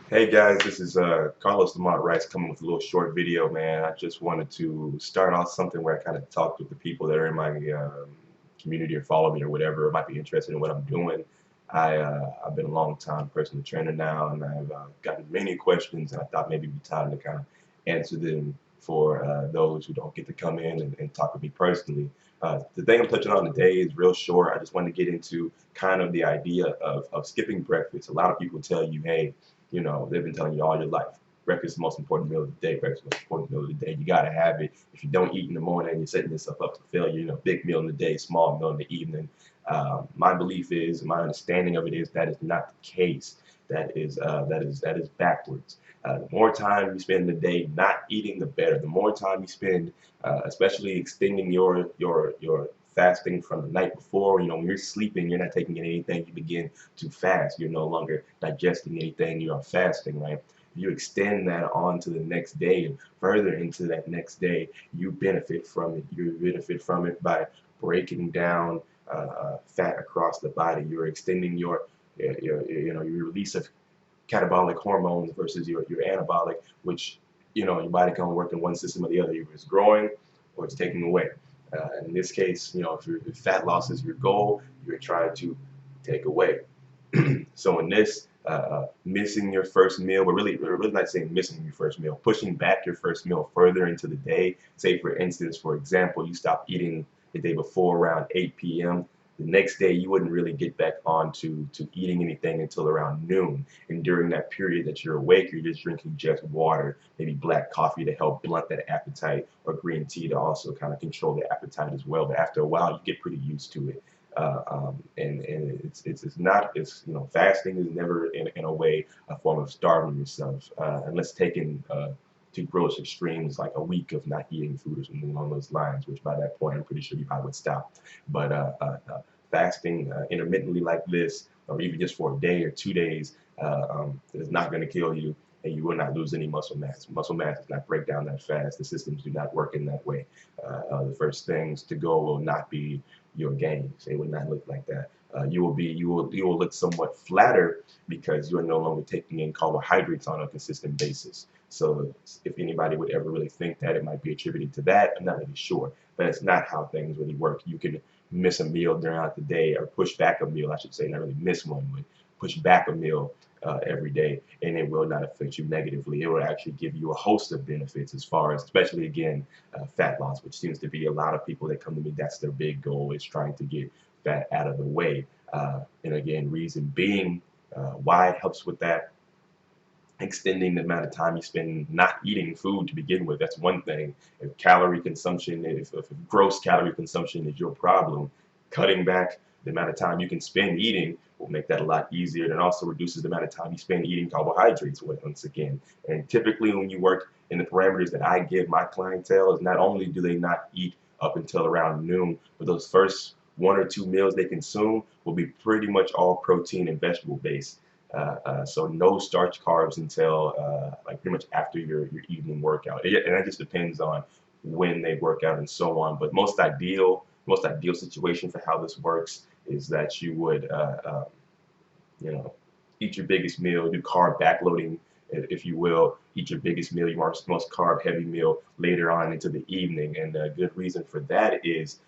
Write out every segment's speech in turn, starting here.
Hey guys, this is Carlos Lamont Rice coming with a little short video, man. I just wanted to start off something where I kind of talked with the people that are in my community or follow me or whatever, or might be interested in what I'm doing. I've been a long time personal trainer now, and I've gotten many questions, and I thought maybe it'd be time to kind of answer them for those who don't get to come in and talk with me personally. The thing I'm touching on today is real short. I just want to get into kind of the idea of skipping breakfast. A lot of people tell you, hey, they've been telling you all your life. Breakfast is the most important meal of the day. Breakfast is the most important meal of the day. You gotta have it. If you don't eat in the morning, you're setting yourself up for failure. Big meal in the day, small meal in the evening. My belief is, my understanding of it is that is not the case. That is backwards. The more time you spend in the day not eating, the better. The more time you spend, especially extending your fasting from the night before. When you're sleeping, you're not taking in anything. You begin to fast. You're no longer digesting anything. You are fasting, right? If you extend that on to the next day and further into that next day, you benefit from it. You benefit from it by breaking down fat across the body. You're extending your release of catabolic hormones versus your anabolic, which your body can only work in one system or the other. Either it's growing or it's taking away. In this case, if fat loss is your goal, you're trying to take away. So in this, missing your first meal, we're really not saying missing your first meal, pushing back your first meal further into the day. Say, for instance, for example, you stop eating the day before around 8 p.m. The next day, you wouldn't really get back on to eating anything until around noon. And during that period that you're awake, you're just drinking just water, maybe black coffee to help blunt that appetite, or green tea to also kind of control the appetite as well. But after a while, you get pretty used to it. And it's not it's fasting is never in a way a form of starving yourself unless taken to gross extremes like a week of not eating food or something along those lines, which by that point I'm pretty sure you probably would stop. But fasting intermittently like this, or even just for a day or 2 days, is not going to kill you, and you will not lose any muscle mass. Muscle mass does not break down that fast. The systems do not work in that way. The first things to go will not be your gains. It will not look like that. You will look somewhat flatter because you are no longer taking in carbohydrates on a consistent basis. So if anybody would ever really think that, it might be attributed to that. I'm not really sure, but it's not how things really work. You can miss a meal throughout the day, or push back a meal, I should say, not really miss one, but push back a meal every day, and it will not affect you negatively. It will actually give you a host of benefits, as far as, especially again, fat loss, which seems to be a lot of people that come to me. That's their big goal, is trying to get fat out of the way. And again, reason being, why it helps with that, extending the amount of time you spend not eating food to begin with. That's one thing. If calorie consumption, if gross calorie consumption is your problem, cutting back the amount of time you can spend eating will make that a lot easier. And it also reduces the amount of time you spend eating carbohydrates once again. And typically when you work in the parameters that I give my clientele, is not only do they not eat up until around noon, but those first 1 or 2 meals they consume will be pretty much all protein and vegetable based. So no starch carbs until like pretty much after your evening workout. And that just depends on when they work out and so on. But most ideal situation for how this works is that you would you know eat your biggest meal, do carb backloading, if you will, eat your biggest meal, your most carb heavy meal later on into the evening. And a good reason for that is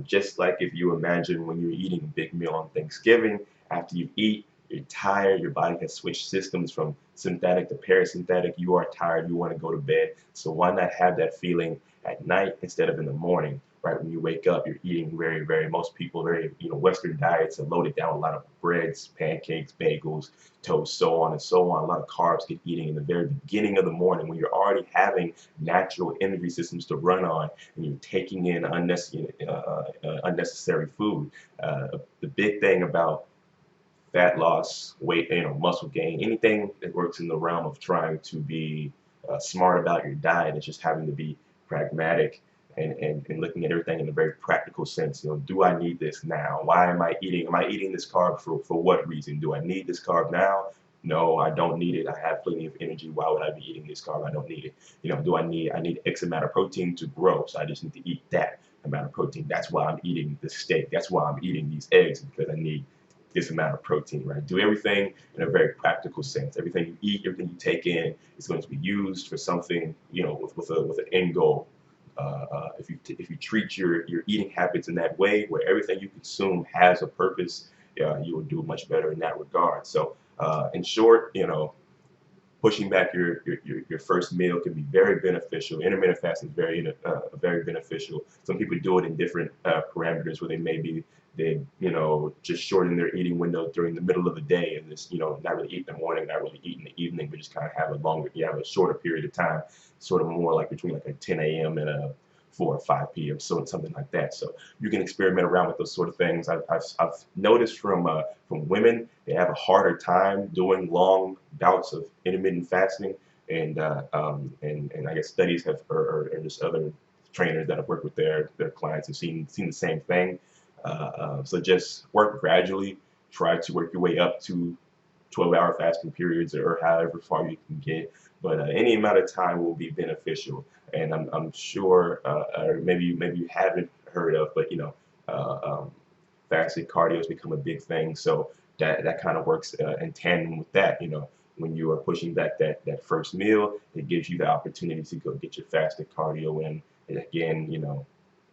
just like if you imagine when you're eating a big meal on Thanksgiving, after you eat, you're tired, your body has switched systems from synthetic to parasympathetic, you are tired, you want to go to bed. So why not have that feeling at night instead of in the morning? Right when you wake up, you're eating most people, Western diets are loaded down with a lot of breads, pancakes, bagels, toast, so on and so on. A lot of carbs get eating in the very beginning of the morning when you're already having natural energy systems to run on, and you're taking in unnecessary food. The big thing about fat loss, weight, muscle gain, anything that works in the realm of trying to be smart about your diet, is just having to be pragmatic, and looking at everything in a very practical sense. Do I need this now? Why am I eating? Am I eating this carb for what reason? Do I need this carb now? No, I don't need it. I have plenty of energy. Why would I be eating this carb? I don't need it. I need X amount of protein to grow, so I just need to eat that amount of protein. That's why I'm eating this steak. That's why I'm eating these eggs, because I need this amount of protein, right? Do everything in a very practical sense. Everything you eat, everything you take in is going to be used for something, you know, with an end goal. If you treat your eating habits in that way, where everything you consume has a purpose, you will do much better in that regard. So, in short, you know, pushing back your first meal can be very beneficial. Intermittent fasting is very beneficial. Some people do it in different parameters where they maybe they you know just shorten their eating window during the middle of the day and just not really eat in the morning, not really eat in the evening, but just kind of have a longer you have a shorter period of time, sort of more like between like a 10 a.m. and a 4 or 5 p.m. So something like that. So you can experiment around with those sort of things. I've noticed from women they have a harder time doing long bouts of intermittent fasting, and I guess studies have or just other trainers that have worked with their clients have seen the same thing. So just work gradually. Try to work your way up to 12-hour fasting periods or however far you can get. But any amount of time will be beneficial. And I'm sure, or maybe you haven't heard of, but fasted cardio has become a big thing. So that kind of works in tandem with that. You know, when you are pushing back that first meal, it gives you the opportunity to go get your fasted cardio in. And again,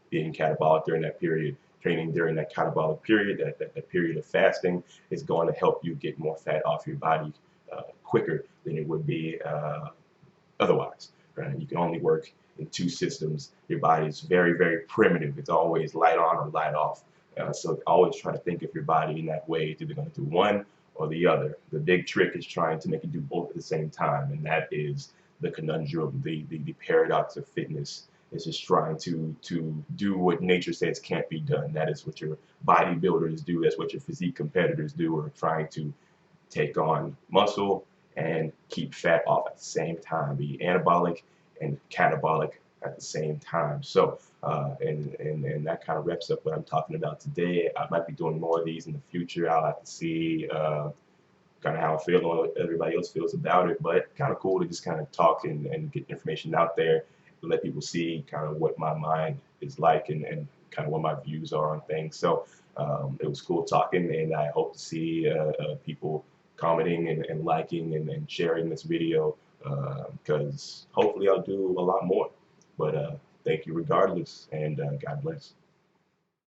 being catabolic during that period, training during that catabolic period, that period of fasting is going to help you get more fat off your body quicker than it would be otherwise. Right? You can only work in two systems. Your body is very, very primitive. It's always light on or light off. So always try to think of your body in that way. It's either going to do one or the other. The big trick is trying to make it do both at the same time, and that is the conundrum, the paradox of fitness. It's just trying to do what nature says can't be done. That is what your bodybuilders do. That's what your physique competitors do, or trying to take on muscle and keep fat off at the same time, be anabolic and catabolic at the same time. So, and that kind of wraps up what I'm talking about today. I might be doing more of these in the future. I'll have to see kind of how I feel or what everybody else feels about it. But kind of cool to just kind of talk and get information out there and let people see kind of what my mind is like and kind of what my views are on things. So it was cool talking, and I hope to see people commenting and liking and sharing this video because hopefully I'll do a lot more. But thank you regardless, and God bless.